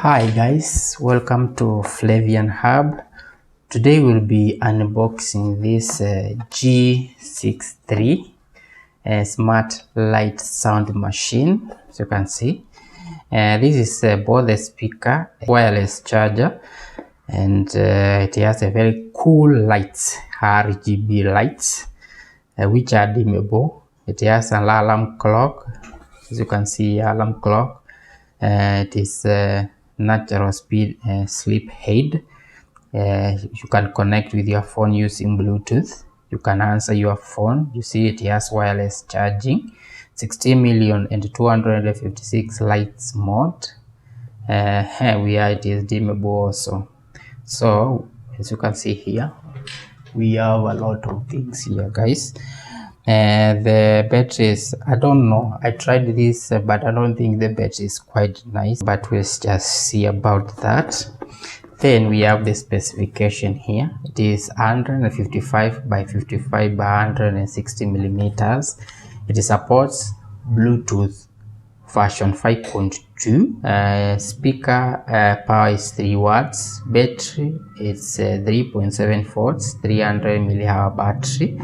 Hi guys, welcome to Flavian Hub. Today we'll be unboxing this G63 smart light sound machine. As you can see, this is both a speaker, wireless charger, and it has a very cool lights, RGB lights, which are dimmable. It has an alarm clock. As you can see, alarm clock. It is natural speed sleep aid. You can connect with your phone using Bluetooth. You can answer your phone. You see it has wireless charging, 60,256 lights mode. It is dimmable also. So as you can see here, we have a lot of things here, guys. The batteries, I don't know, I tried this but I don't think the battery is quite nice, but we'll just see about that. Then we have the specification here. It is 155 by 55 by 160 millimeters. It supports Bluetooth version 5.2. Speaker power is 3 watts. Battery is 3.7 volts, 300 millihour battery.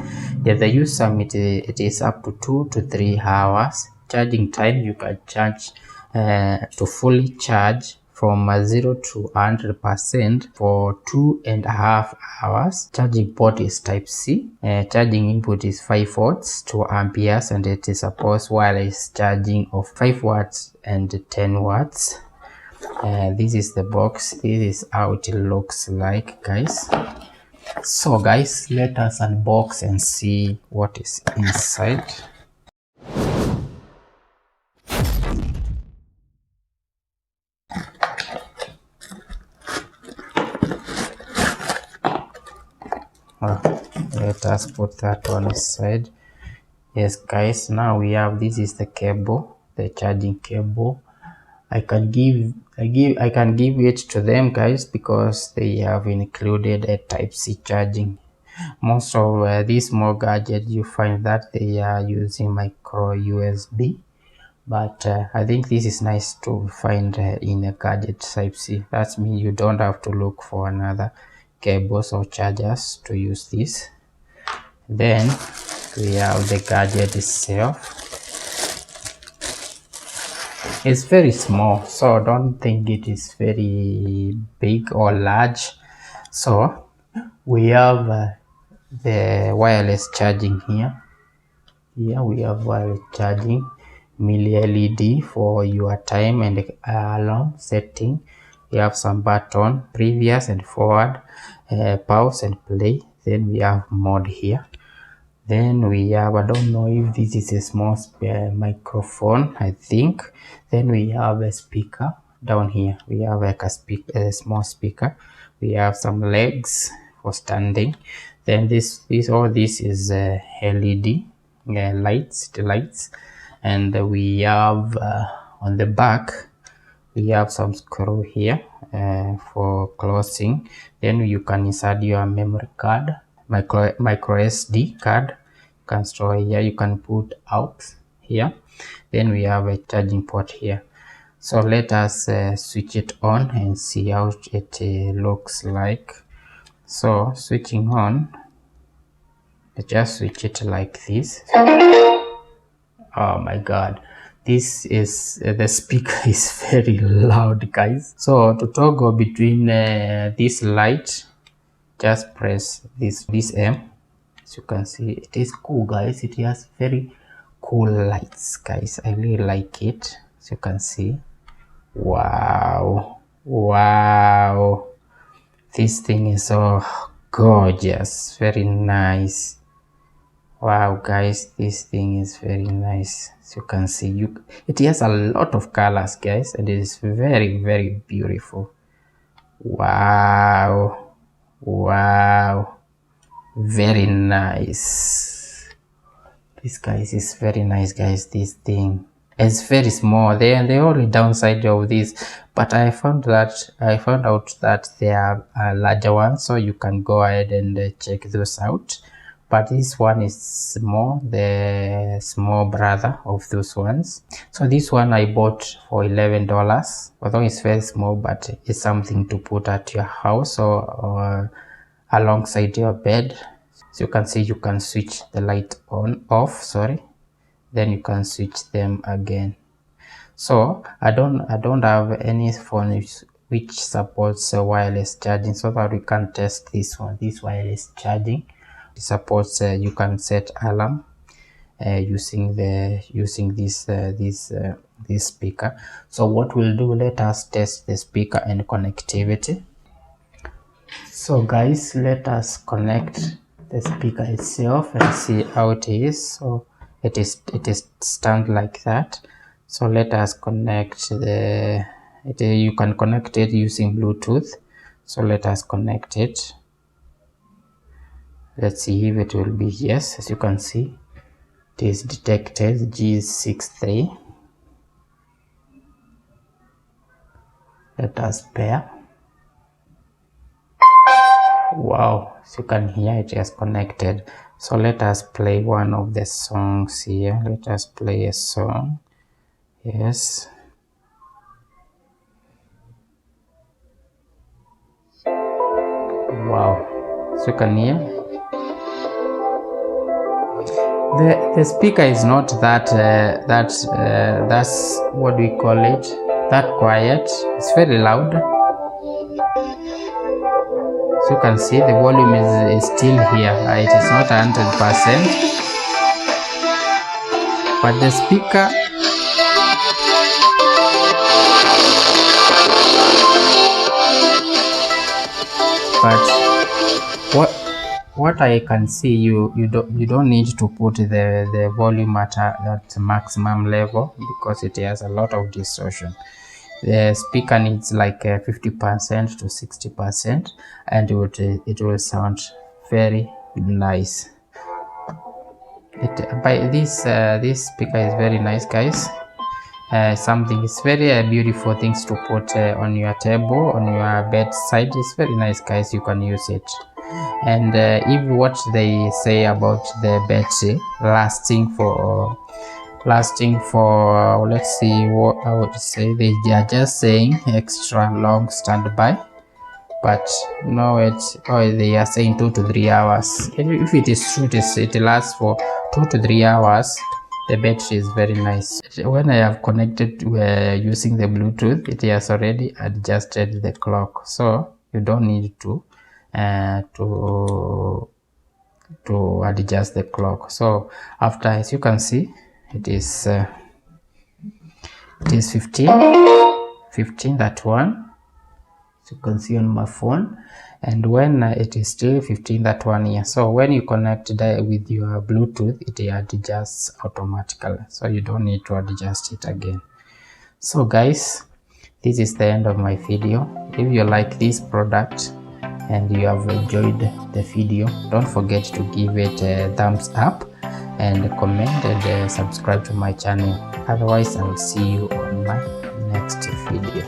The use time it is up to 2 to 3 hours. Charging time, you can charge to fully charge from 0 to 100% for 2.5 hours. Charging port is type C. Charging input is 5 volts, 2 amperes, and it supports wireless charging of 5 watts and 10 watts. This is the box. This is how it looks like, guys. So guys, let us unbox and see what is inside. Let us put that one aside. Yes guys, now we have, this is the cable, the charging cable. I can give it to them, guys, because they have included a type C charging. Most of these small gadgets, you find that they are using micro USB, but I think this is nice to find in a gadget type C. That means you don't have to look for another cables or chargers to use this. Then we have the gadget itself. It's very small, so don't think it is very big or large. So we have the wireless charging here. Here we have wireless charging, mini LED for your time and alarm setting. We have some button, previous and forward, pause and play. Then we have mode here. Then we have, I don't know if this is a small microphone, I think. Then we have a speaker down here. We have like a small speaker. We have some legs for standing. Then all this is LED lights, the lights. And we have on the back, we have some screw here for closing. Then you can insert your memory card, micro SD card. You can store here. You can put out here. Then we have a charging port here. So let us switch it on and see how it looks like. So switching on, just switch it like this. Oh my god, this is the speaker is very loud, guys. So to toggle between this light, just press this M. As you can see, it is cool, guys. It has very cool lights, guys. I really like it. As you can see, wow, this thing is so gorgeous, very nice. Wow, guys, this thing is very nice. As you can see, it has a lot of colors, guys, and it is very beautiful. Wow, very nice. This, guys, is very nice, guys. This thing is very small. The only downside of this, but I found out that there are larger ones, so you can go ahead and check those out. but this one is more the small brother of those ones. So this one I bought for $11, although it's very small, but it's something to put at your house or alongside your bed. So you can see you can switch the light on off, sorry, then you can switch them again. So I don't have any phone which supports wireless charging, so that we can test this one. This wireless charging, it supports you can set alarm using this speaker. So what we'll do, let us test the speaker and connectivity. So guys, let us connect the speaker itself and see how it is. So it is stand like that. So let us connect you can connect it using Bluetooth. So let us connect it. Let's see if it will be yes. As you can see, it is detected G63. Let us pair. Wow, as you can hear, it is connected. So let us play one of the songs here. Let us play a song. Yes. Wow, so you can hear. The speaker is not that's what we call it, that quiet. It's very loud. So you can see the volume is still here. It is not 100%, but the speaker, but what I can see, you don't need to put the volume at maximum level, because it has a lot of distortion. The speaker needs like 50% to 60%, and it will sound very nice. This speaker is very nice, guys. Something is very beautiful things to put on your table, on your bedside. It's very nice, guys. You can use it. And if what they say about the battery lasting for let's see what I would say, they are just saying extra long standby, but no, they are saying 2 to 3 hours. If it is true, it lasts for 2 to 3 hours. The battery is very nice. When I have connected using the Bluetooth, it has already adjusted the clock, so you don't need to adjust the clock. So after, as you can see, it is 15 that one, as you can see on my phone, and when it is still 15 that one here. So when you connect that with your Bluetooth, it adjusts automatically, so you don't need to adjust it again. So guys, this is the end of my video. If you like this product and you have enjoyed the video, don't forget to give it a thumbs up and comment and subscribe to my channel. Otherwise, I will see you on my next video.